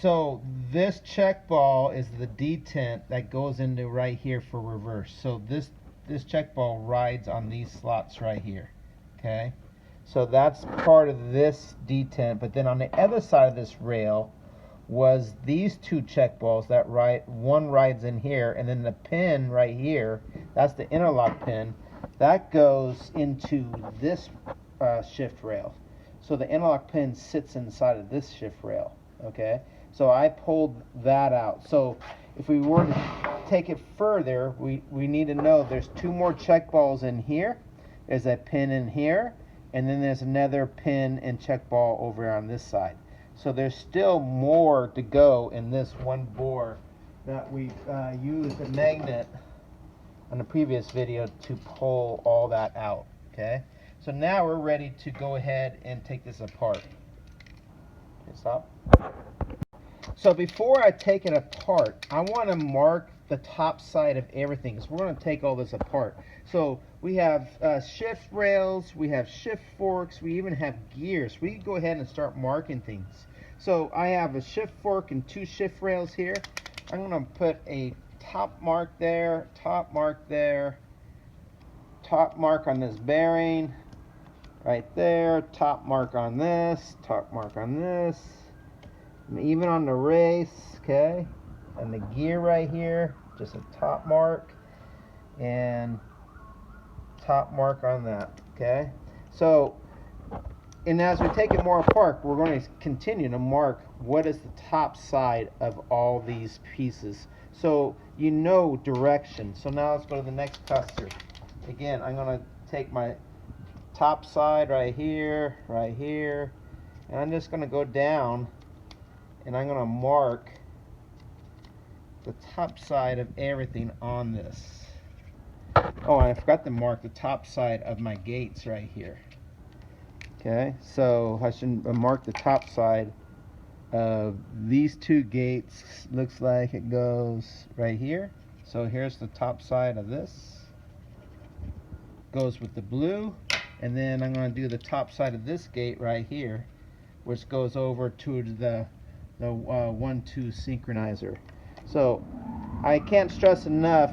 So this check ball is the detent that goes into right here for reverse. So this check ball rides on these slots right here. Okay, so that's part of this detent. But then on the other side of this rail was these two check balls that one rides in here, and then the pin right here, that's the interlock pin, that goes into this shift rail. So the interlock pin sits inside of this shift rail. Okay, so I pulled that out. So if we were to take it further, we need to know there's two more check balls in here, there's a pin in here, and then there's another pin and check ball over on this side. So there's still more to go in this one bore that we used a magnet on the previous video to pull all that out. Okay, so now we're ready to go ahead and take this apart. Okay, stop. So before I take it apart, I want to mark the top side of everything, because we're going to take all this apart. So we have shift rails, we have shift forks, we even have gears. We can go ahead and start marking things. So I have a shift fork and two shift rails here. I'm going to put a top mark there, top mark there, top mark on this bearing right there, top mark on this, top mark on this, and even on the race. Okay, and the gear right here, just a top mark and top mark on that. Okay, so and as we take it more apart, we're going to continue to mark what is the top side of all these pieces, so you know direction. So now let's go to the next cluster. Again, I'm going to take my top side right here, and I'm just going to go down and I'm going to mark the top side of everything on this. Oh, and I forgot to mark the top side of my gates right here. Okay, so I should mark the top side of these two gates. Looks like it goes right here. So here's the top side of this. Goes with the blue. And then I'm going to do the top side of this gate right here, which goes over to the 1-2 synchronizer. So I can't stress enough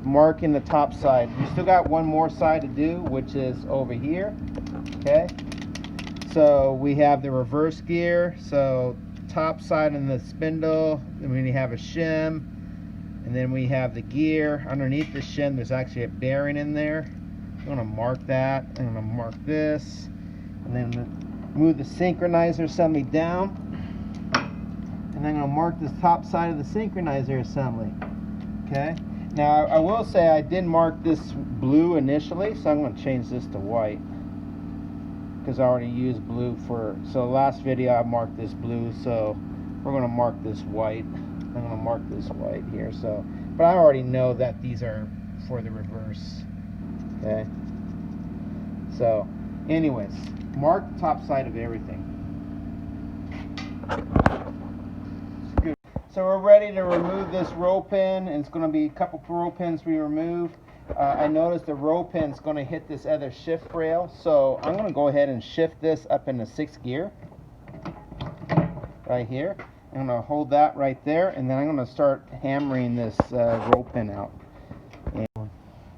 marking the top side. We still got one more side to do, which is over here. Okay, so we have the reverse gear, so top side in the spindle, and we have a shim, and then we have the gear. Underneath the shim there's actually a bearing in there. I'm going to mark that. I'm going to mark this, and then move the synchronizer assembly down, and I'm going to mark this top side of the synchronizer assembly. Okay, now I will say I did mark this blue initially, so I'm going to change this to white, because I already used blue for, so last video I marked this blue, so we're going to mark this white. I'm going to mark this white here, so, but I already know that these are for the reverse. Okay, so anyways, mark the top side of everything. Good. So we're ready to remove this roll pin, and it's going to be a couple roll pins we remove. I noticed the roll pin is going to hit this other shift rail, so I'm going to go ahead and shift this up into 6th gear right here. I'm going to hold that right there, and then I'm going to start hammering this roll pin out. And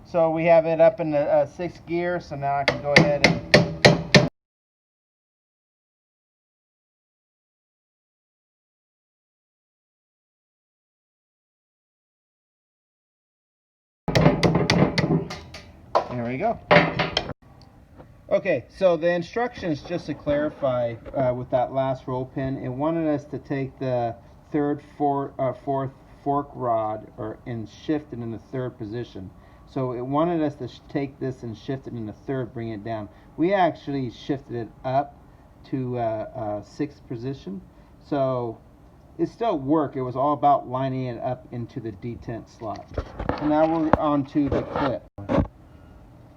so we have it up in the 6th gear, so now I can go ahead and there we go. Okay, so the instructions, just to clarify, with that last roll pin, it wanted us to take the fourth fork rod and shift it in the 3rd position. So it wanted us to take this and shift it in the 3rd, bring it down. We actually shifted it up to 6th position. So it still worked. It was all about lining it up into the detent slot. So now we're on to the clip.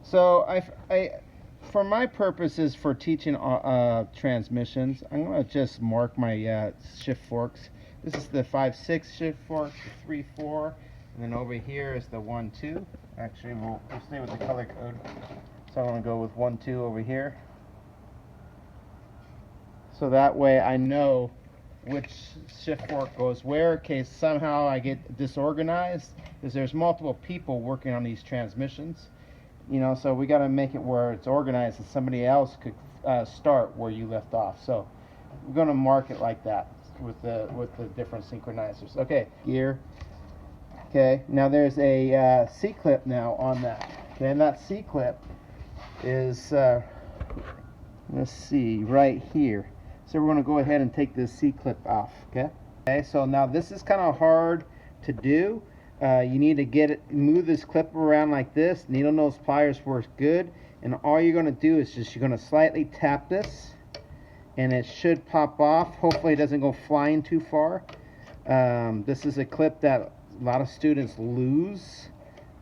So for my purposes for teaching transmissions, I'm going to just mark my shift forks. This is the 5-6 shift fork, the 3-4, and then over here is the 1-2. Actually, we'll stay with the color code. So I'm going to go with 1-2 over here. So that way I know which shift fork goes where in case somehow I get disorganized, because there's multiple people working on these transmissions, you know, so we got to make it where it's organized and somebody else could start where you left off. So we're going to mark it like that with the different synchronizers. Okay, gear. Okay, now there's a C-clip now on that. Okay, and that C-clip is let's see, right here. So we're going to go ahead and take this C-clip off. Okay, so now this is kind of hard to do. You need to move this clip around like this. Needle nose pliers works good, and all you're going to do is you're going to slightly tap this, and it should pop off. Hopefully it doesn't go flying too far. This is a clip that a lot of students lose,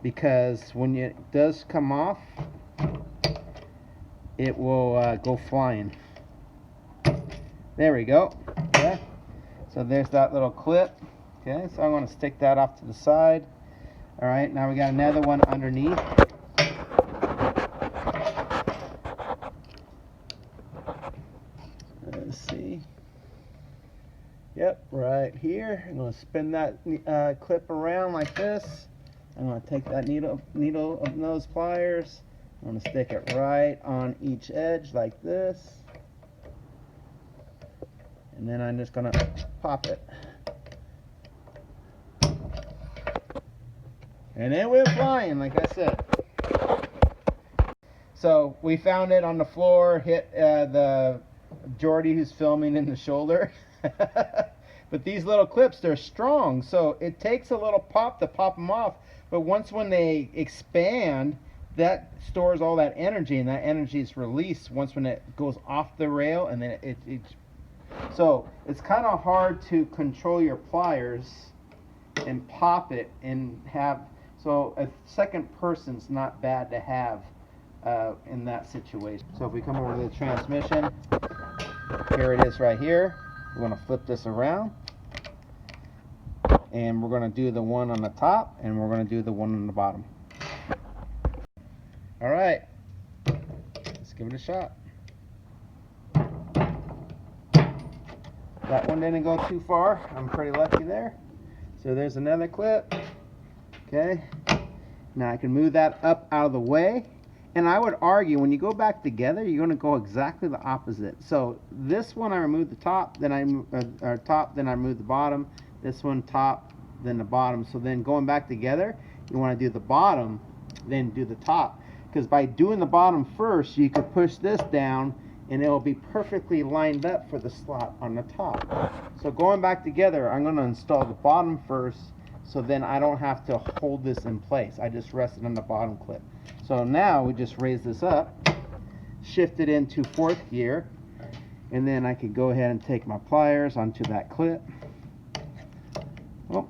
because when it does come off, it will go flying. There we go. Okay, so there's that little clip. Okay, so I'm going to stick that off to the side. All right, now we got another one underneath. Let's see. Yep, right here. I'm going to spin that clip around like this. I'm going to take that needle of nose pliers. I'm going to stick it right on each edge like this. And then I'm just going to pop it. And it went flying, like I said. So we found it on the floor, hit the Jordy who's filming in the shoulder. But these little clips, they're strong, so it takes a little pop to pop them off. But when they expand, that stores all that energy, and that energy is released when it goes off the rail, and then so it's kind of hard to control your pliers and pop it and have. So a second person's not bad to have in that situation. So if we come over to the transmission, here it is right here. We're going to flip this around, and we're going to do the one on the top, and we're going to do the one on the bottom. All right, let's give it a shot. That one didn't go too far. I'm pretty lucky there. So there's another clip. Okay, now I can move that up out of the way, and I would argue when you go back together, you're going to go exactly the opposite. So this one I remove the top, then I remove the bottom. This one top, then the bottom. So then going back together, you want to do the bottom, then do the top, because by doing the bottom first, you could push this down, and it will be perfectly lined up for the slot on the top. So going back together, I'm going to install the bottom first, so then I don't have to hold this in place. I just rest it on the bottom clip. So now we just raise this up, shift it into fourth gear, and then I could go ahead and take my pliers onto that clip. Oh.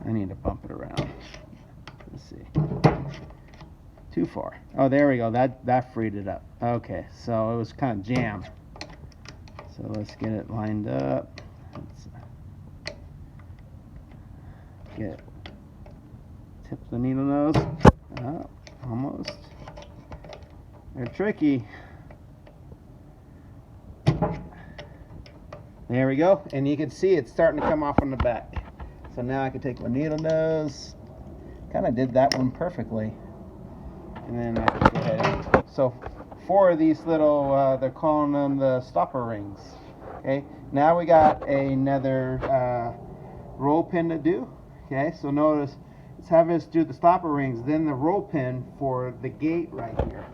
I need to bump it around. Let's see. Too far. Oh, there we go. That freed it up. Okay, so it was kind of jammed. So let's get it lined up. Let's get tip the needle nose. Oh, almost. They're tricky. There we go. And you can see it's starting to come off on the back. So now I can take my needle nose. Kind of did that one perfectly. And then I can go ahead. So 4 of these little, they're calling them the stopper rings. Okay, now we got another roll pin to do. Okay, so notice it's having us do the stopper rings, then the roll pin for the gate right here.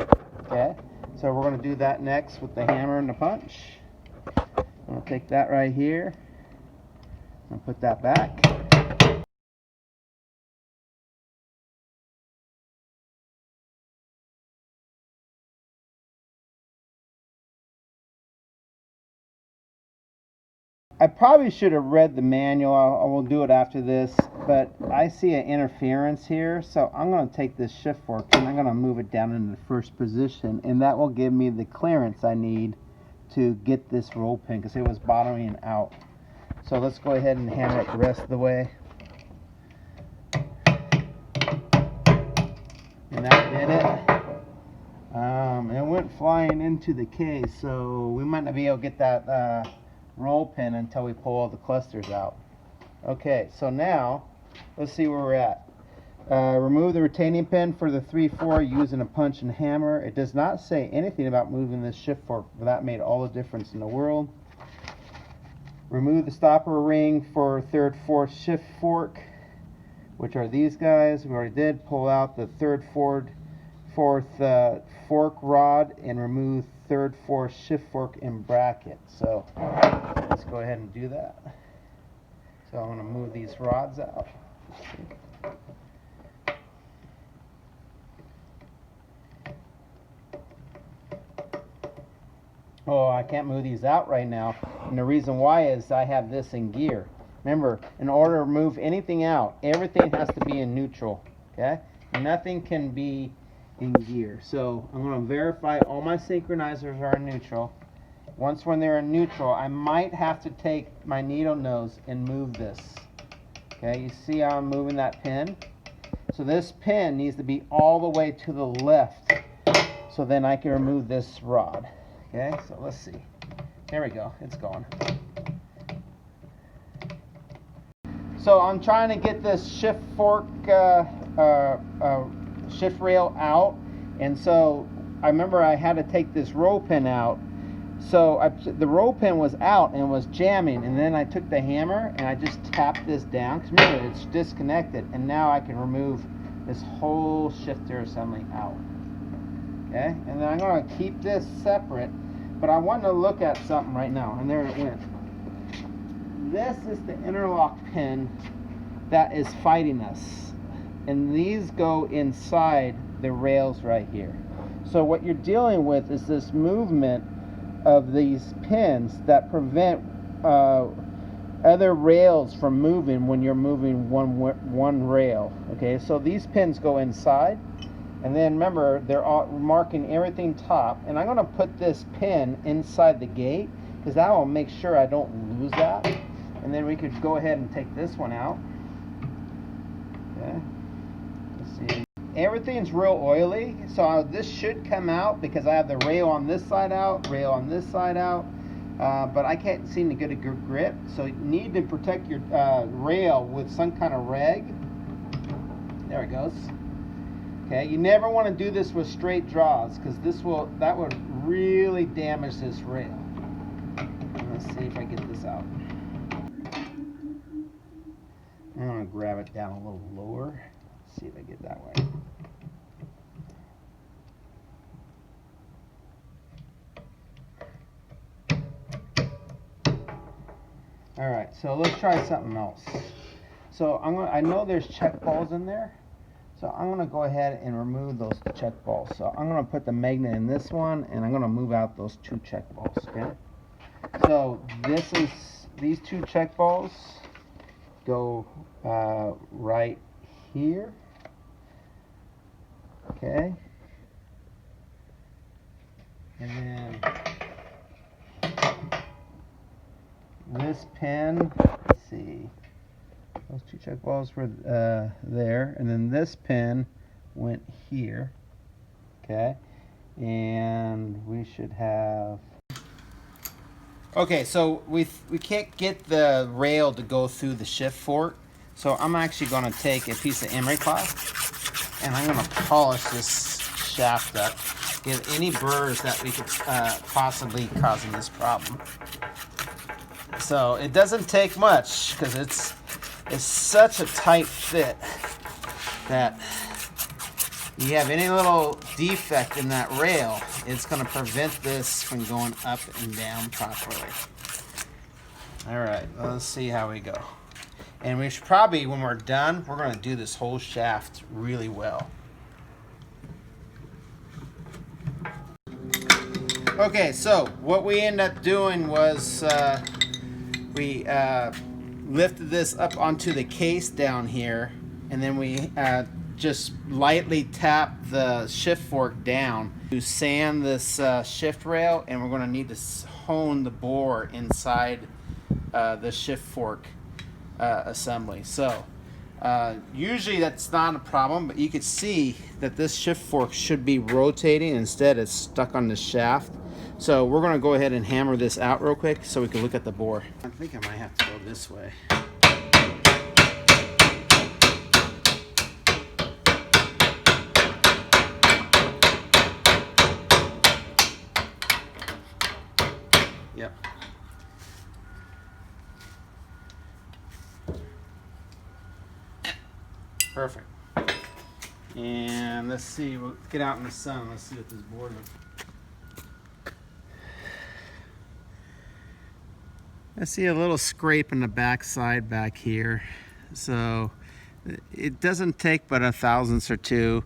Okay, so we're going to do that next with the hammer and the punch. I'm going to take that right here and put that back. I probably should have read the manual. I will do it after this, but I see an interference here, so I'm going to take this shift fork and I'm going to move it down into the first position, and that will give me the clearance I need to get this roll pin, because it was bottoming out. So let's go ahead and hammer it the rest of the way. hit it. It went flying into the case, so we might not be able to get that roll pin until we pull all the clusters out. Okay, so now let's see where we're at. Remove the retaining pin for the 3/4 using a punch and hammer. It does not say anything about moving this shift fork, but that made all the difference in the world. Remove the stopper ring for 3rd, 4th shift fork, which are these guys. We already did. Pull out the 3rd, 4th fork rod and remove 3rd, 4th shift fork in bracket. So let's go ahead and do that. So I'm going to move these rods out. Oh, I can't move these out right now, and the reason why is I have this in gear. Remember, in order to move anything out, everything has to be in neutral, okay? Nothing can be in gear. So I'm going to verify all my synchronizers are in neutral. Once when they're in neutral, I might have to take my needle nose and move this. Okay, you see how I'm moving that pin? So this pin needs to be all the way to the left, so then I can remove this rod. Okay, so let's see. There we go, it's gone. So I'm trying to get this shift fork, shift rail out, and so I remember I had to take this roll pin out. So the roll pin was out and was jamming, and then I took the hammer and I just tapped this down, because remember it's disconnected, and now I can remove this whole shifter assembly out. Okay, and then I'm going to keep this separate, but I want to look at something right now, and there it went. This is the interlock pin that is fighting us, and these go inside the rails right here. So what you're dealing with is this movement of these pins that prevent other rails from moving when you're moving one rail. Okay, so these pins go inside, and then remember they're all marking everything top, and I'm going to put this pin inside the gate because that will make sure I don't lose that. And then we could go ahead and take this one out. Okay, let's see. Everything's real oily, so this should come out because I have the rail on this side out, rail on this side out, but I can't seem to get a good grip. So you need to protect your rail with some kind of rag. There it goes. Okay, you never want to do this with straight draws because that would really damage this rail. Let's see if I get this out. I'm going to grab it down a little lower. Let's see if I get that way. All right, so let's try something else. So I know there's check balls in there, so I'm going to go ahead and remove those check balls. So I'm going to put the magnet in this one, and I'm going to move out those 2 check balls. Okay. So these 2 check balls go right here. Okay. And then this pin, let's see, those 2 check balls were there, and then this pin went here. Okay, and we should have. Okay, so we can't get the rail to go through the shift fork, so I'm actually going to take a piece of emery cloth and I'm going to polish this shaft up, get any burrs that we could possibly causing this problem. So it doesn't take much because it's such a tight fit that you have any little defect in that rail, it's going to prevent this from going up and down properly. All right, let's see how we go. And we should probably, when we're done, we're going to do this whole shaft really well. Okay, so what we ended up doing was we lifted this up onto the case down here, and then we just lightly tap the shift fork down to sand this shift rail, and we're going to need to hone the bore inside the shift fork assembly. So Usually that's not a problem, but you can see that this shift fork should be rotating. Instead it's stuck on the shaft. So we're going to go ahead and hammer this out real quick so we can look at the bore. I think I might have to go this way. Yep. Perfect. And let's see, we'll get out in the sun. Let's see what this board looks like. I see a little scrape in the back side back here. So it doesn't take but a thousandths or two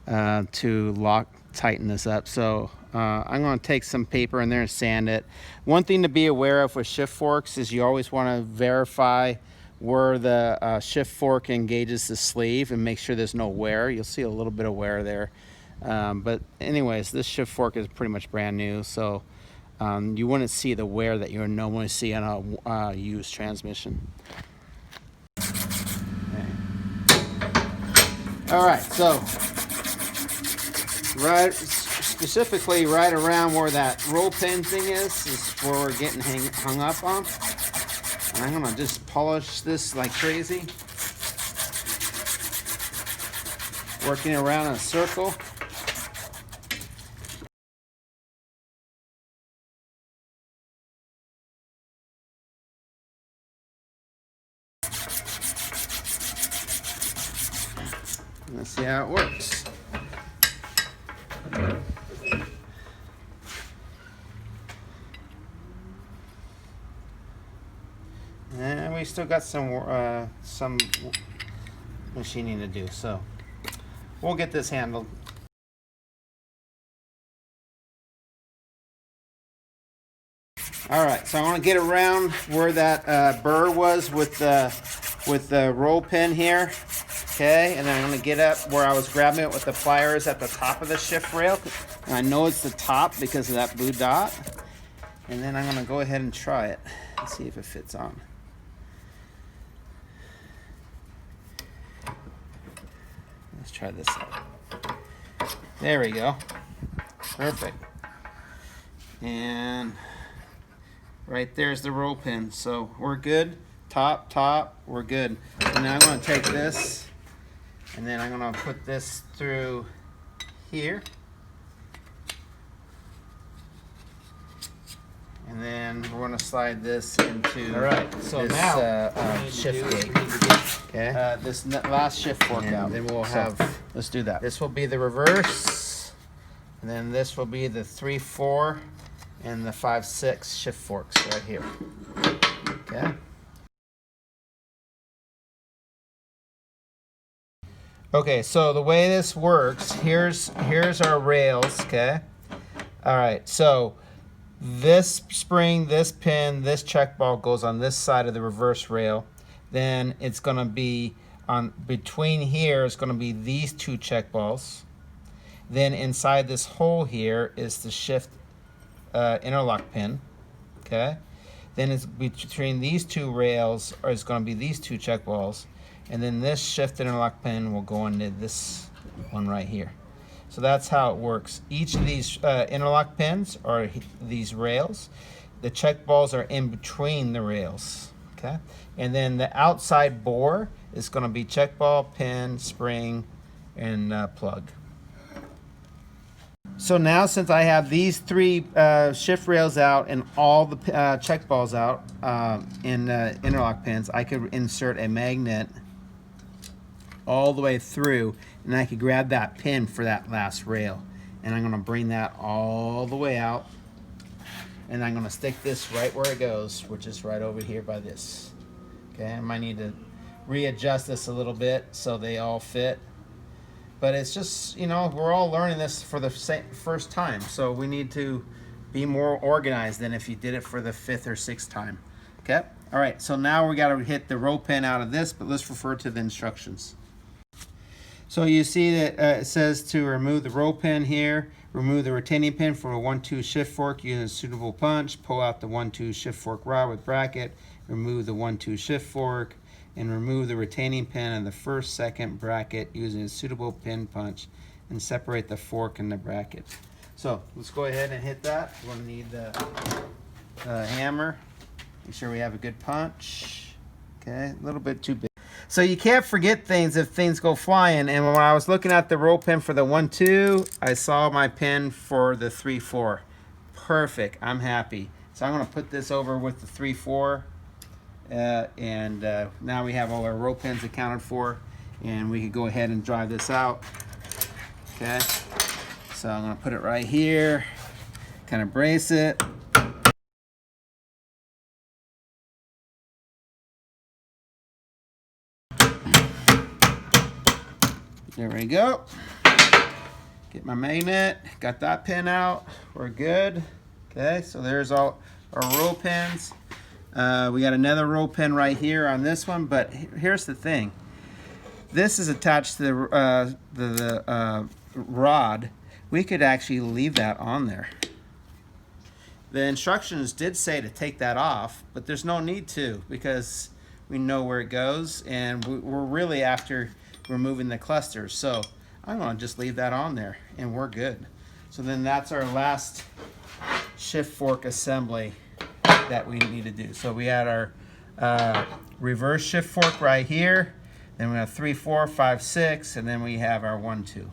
to tighten this up. So I'm going to take some paper in there and sand it. One thing to be aware of with shift forks is you always want to verify where the shift fork engages the sleeve and make sure there's no wear. You'll see a little bit of wear there. But anyways, this shift fork is pretty much brand new, so you wouldn't see the wear that you would normally see on a used transmission. Okay. All right, so specifically right around where that roll pin thing is where we're getting hung up on. And I'm gonna just polish this like crazy, working around in a circle. Let's see how it works. And we still got some machining to do, so we'll get this handled. All right, so I want to get around where that burr was with the roll pin here. Okay, and then I'm going to get up where I was grabbing it with the pliers at the top of the shift rail. And I know it's the top because of that blue dot. And then I'm going to go ahead and try it and see if it fits on. Let's try this out. There we go. Perfect. And right there's the roll pin. So we're good. Top, we're good. And now I'm going to take this and then I'm going to put this through here. And then we're going to slide this into so this now shift gate. Okay. This last shift fork out. Then we'll have, let's do that. This will be the reverse, and then this will be the 3/4 and the 5/6 shift forks right here. Okay. Okay, so the way this works, here's our rails, okay? All right, so this spring, this pin, this check ball goes on this side of the reverse rail. Then it's gonna be on between here is gonna be these two check balls. Then inside this hole here is the shift interlock pin, okay? Then it's between these two rails is gonna be these two check balls. And then this shift interlock pin will go into this one right here. So that's how it works. Each of these interlock pins are these rails. The check balls are in between the rails, okay? And then the outside bore is gonna be check ball, pin, spring, and plug. So now since I have these three shift rails out and all the check balls out in interlock pins, I could insert a magnet all the way through, and I could grab that pin for that last rail. And I'm gonna bring that all the way out, and I'm gonna stick this right where it goes, which is right over here by this. Okay, I might need to readjust this a little bit so they all fit. But it's just, you know, we're all learning this for the first time, so we need to be more organized than if you did it for the 5th or 6th time. Okay, all right, so now we gotta hit the roll pin out of this, but let's refer to the instructions. So you see that it says to remove the roll pin here, remove the retaining pin from a 1/2 shift fork, use a suitable punch, pull out the 1/2 shift fork rod with bracket, remove the 1/2 shift fork, and remove the retaining pin in the first second bracket using a suitable pin punch and separate the fork in the bracket. So let's go ahead and hit that. We're going to need the hammer. Make sure we have a good punch. Okay, a little bit too big. So you can't forget things if things go flying. And when I was looking at the roll pin for the 1-2, I saw my pin for the 3-4. Perfect. I'm happy. So I'm going to put this over with the 3-4. Now we have all our roll pins accounted for. And we can go ahead and drive this out. Okay. So I'm going to put it right here. Kind of brace it. There we go. Get my magnet. Got that pin out. We're good. Okay, so there's all our roll pins. We got another roll pin right here on this one, but here's the thing. This is attached to the rod. We could actually leave that on there. The instructions did say to take that off, but there's no need to because we know where it goes, and we're really after removing the clusters. So I'm going to just leave that on there and we're good. So then that's our last shift fork assembly that we need to do. So we had our reverse shift fork right here, then we have 3, 4, 5, 6, and then we have our 1, 2.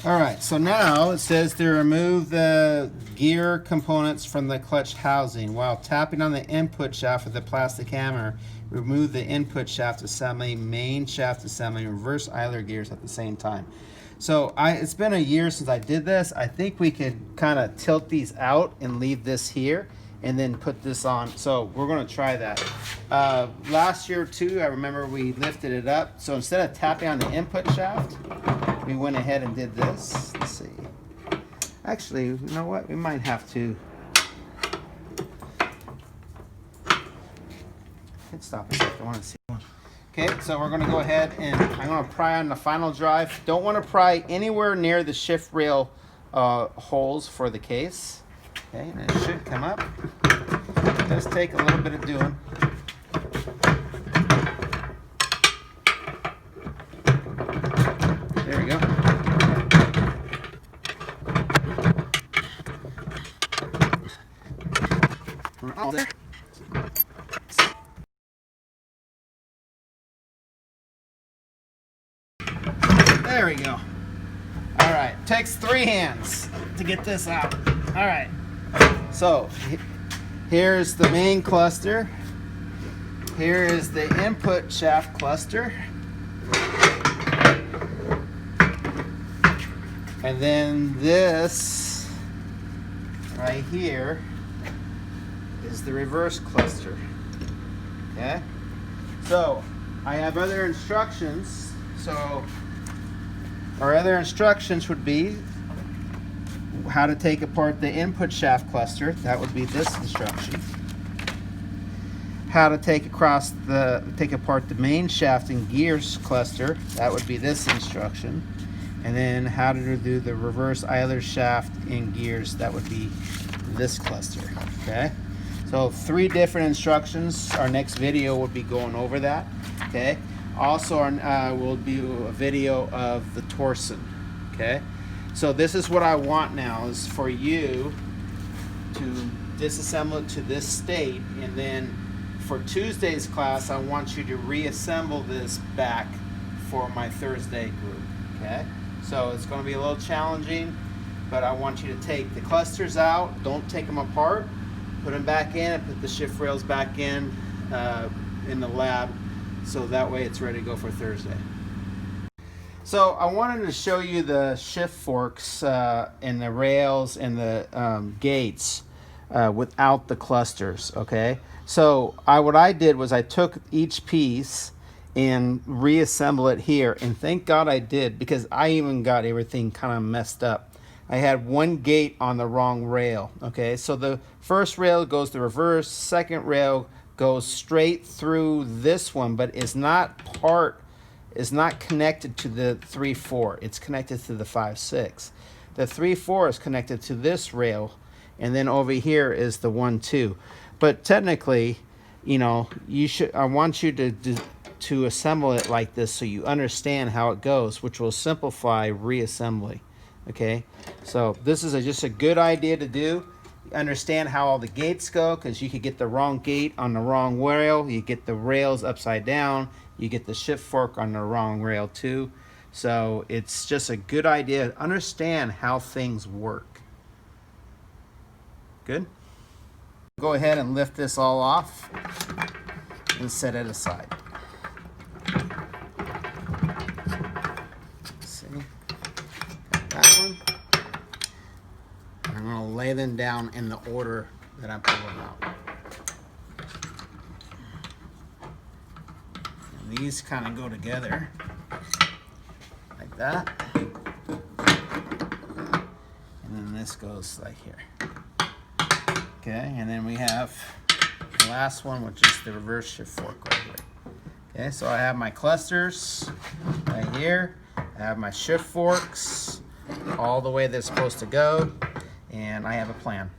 Alright, so now it says to remove the gear components from the clutch housing. While tapping on the input shaft with the plastic hammer, remove the input shaft assembly, main shaft assembly, and reverse idler gears at the same time. So it's been a year since I did this. I think we could kind of tilt these out and leave this here and then put this on. So we're going to try that. Last year too, I remember we lifted it up. So instead of tapping on the input shaft, we went ahead and did this. Let's see. Actually, you know what? We might have to. Hit stop a second. I want to see one. Okay, so we're going to go ahead and I'm going to pry on the final drive. Don't want to pry anywhere near the shift rail holes for the case. Okay, and it should come up. It does take a little bit of doing. There we go. We're all there. There we go. All right, takes 3 hands to get this out. All right, so here's the main cluster. Here is the input shaft cluster. And then this right here is the reverse cluster. Okay, so I have other instructions. So our other instructions would be how to take apart the input shaft cluster. That would be this instruction. How to take apart the main shaft and gears cluster. That would be this instruction. And then how to do the reverse idler shaft and gears. That would be this cluster. Okay. So 3 different instructions. Our next video will be going over that. Okay. Also, we'll do a video of the torsion. Okay. So this is what I want now is for you to disassemble it to this state, and then for Tuesday's class, I want you to reassemble this back for my Thursday group. Okay. So it's going to be a little challenging, but I want you to take the clusters out. Don't take them apart. Put them back in and put the shift rails back in the lab, so that way it's ready to go for Thursday. So I wanted to show you the shift forks and the rails and the gates without the clusters. Okay. So what I did was I took each piece and reassemble it here, and thank God I did, because I even got everything kind of messed up. I had one gate on the wrong rail. Okay, so the first rail goes the reverse, second rail goes straight through this one, but is not connected to the 3-4. It's connected to the 5-6. The 3-4 is connected to this rail, and then over here is the 1-2. But technically, you know, I want you to assemble it like this so you understand how it goes, which will simplify reassembly. Okay, so this is just a good idea to do. Understand how all the gates go, because you could get the wrong gate on the wrong rail. You get the rails upside down. You get the shift fork on the wrong rail too. So it's just a good idea to understand how things work. Good? Go ahead and lift this all off and set it aside. See? Got that one. I'm going to lay them down in the order that I pull them out. And these kind of go together like that. And then this goes like here. Okay, and then we have the last one, which is the reverse shift fork right here. Okay, so I have my clusters right here. I have my shift forks all the way they're supposed to go, and I have a plan.